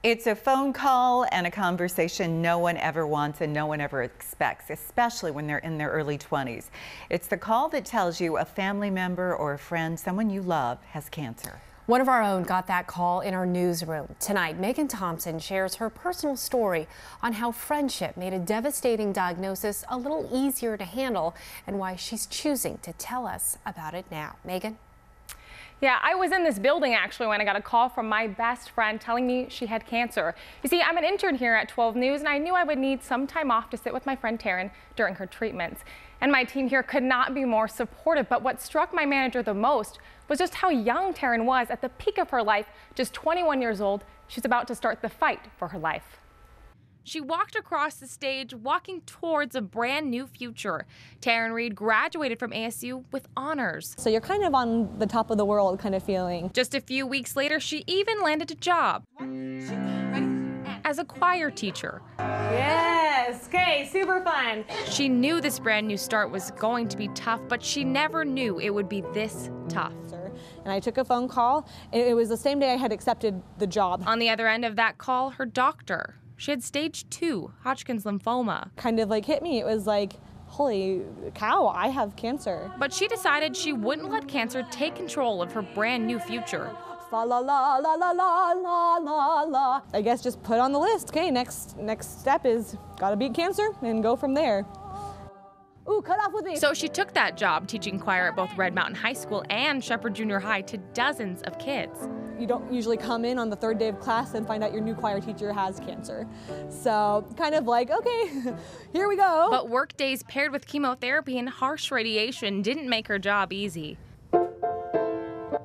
It's a phone call and a conversation no one ever wants and no one ever expects, especially when they're in their early 20s. It's the call that tells you a family member or a friend, someone you love, has cancer. One of our own got that call in our newsroom. Tonight, Megan Thompson shares her personal story on how friendship made a devastating diagnosis a little easier to handle and why she's choosing to tell us about it now. Megan? Yeah, I was in this building actually when I got a call from my best friend telling me she had cancer. You see, I'm an intern here at 12 News and I knew I would need some time off to sit with my friend Taryn during her treatments. And my team here could not be more supportive, but what struck my manager the most was just how young Taryn was at the peak of her life, just 21 years old. She's about to start the fight for her life. She walked across the stage, walking towards a brand new future. Taryn Reed graduated from ASU with honors. So you're kind of on the top of the world kind of feeling. Just a few weeks later, she even landed a job as a choir teacher. Yes, okay, super fun. She knew this brand new start was going to be tough, but she never knew it would be this tough. And I took a phone call, and it was the same day I had accepted the job. On the other end of that call, her doctor. She had stage 2 Hodgkin's lymphoma. Kind of like hit me. It was like, holy cow, I have cancer. But she decided she wouldn't let cancer take control of her brand new future. La la la la la la la la la. I guess just put on the list. Okay, next step is gotta beat cancer and go from there. Ooh, cut off with me. So she took that job teaching choir at both Red Mountain High School and Shepherd Junior High to dozens of kids. You don't usually come in on the third day of class and find out your new choir teacher has cancer. So kind of like, okay, here we go. But work days paired with chemotherapy and harsh radiation didn't make her job easy.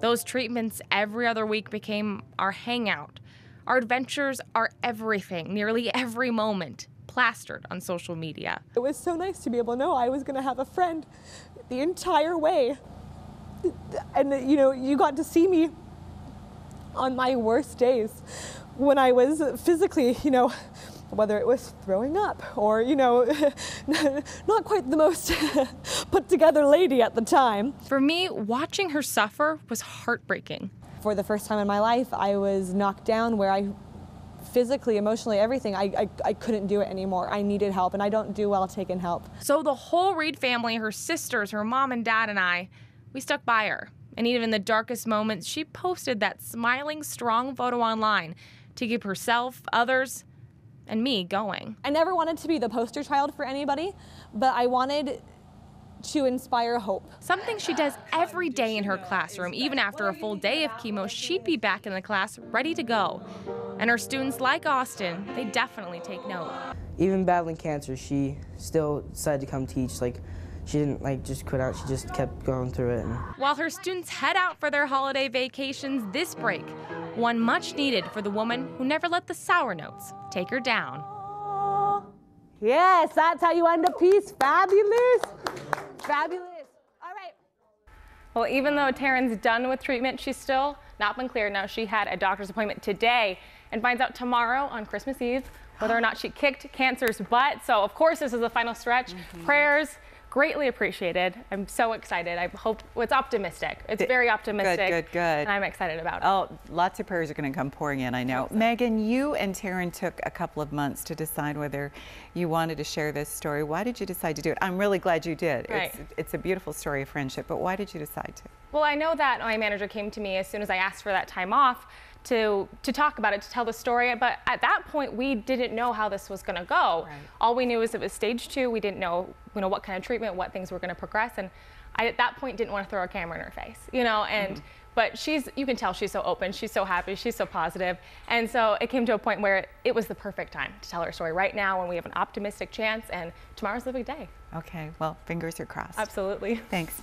Those treatments every other week became our hangout. Our adventures are everything, nearly every moment, plastered on social media. It was so nice to be able to know I was going to have a friend the entire way. And, you know, you got to see me on my worst days when I was physically, you know, whether it was throwing up or, you know, not quite the most put together lady at the time. For me, watching her suffer was heartbreaking. For the first time in my life, I was knocked down where I physically, emotionally, everything, I couldn't do it anymore. I needed help, and I don't do well taking help. So the whole Reed family, her sisters, her mom and dad and I, we stuck by her. And even in the darkest moments, she posted that smiling, strong photo online to keep herself, others, and me going. I never wanted to be the poster child for anybody, but I wanted to inspire hope. Something she does every day in her classroom. Even after a full day of chemo, she'd be back in the class, ready to go. And her students, like Austin, they definitely take note. Even battling cancer, she still decided to come teach. Like, she didn't just quit out, she just kept going through it. While her students head out for their holiday vacations, this break, one much needed for the woman who never let the sour notes take her down. Yes, that's how you end a piece. Fabulous. Fabulous. All right. Well, even though Taryn's done with treatment, she's still not been cleared. Now, she had a doctor's appointment today and finds out tomorrow on Christmas Eve whether or not she kicked cancer's butt. So, of course, this is the final stretch. Prayers greatly appreciated. I'm so excited. I hope it's optimistic. It's very optimistic. Good. And I'm excited about it. Oh, lots of prayers are going to come pouring in, I know. Megan, you and Taryn took a couple of months to decide whether you wanted to share this story. Why did you decide to do it? I'm really glad you did. Right. It's a beautiful story of friendship, but why did you decide to? Well, I know that my manager came to me as soon as I asked for that time off to talk about it, to tell the story. But at that point, we didn't know how this was going to go. Right. All we knew was it was stage 2. We didn't know, what kind of treatment, what things were going to progress. And I, at that point, didn't want to throw a camera in her face, and but you can tell she's so open, she's so happy, she's so positive. And so it came to a point where it was the perfect time to tell her story right now when we have an optimistic chance, and tomorrow's the big day. Okay, well, fingers are crossed. Absolutely. Thanks.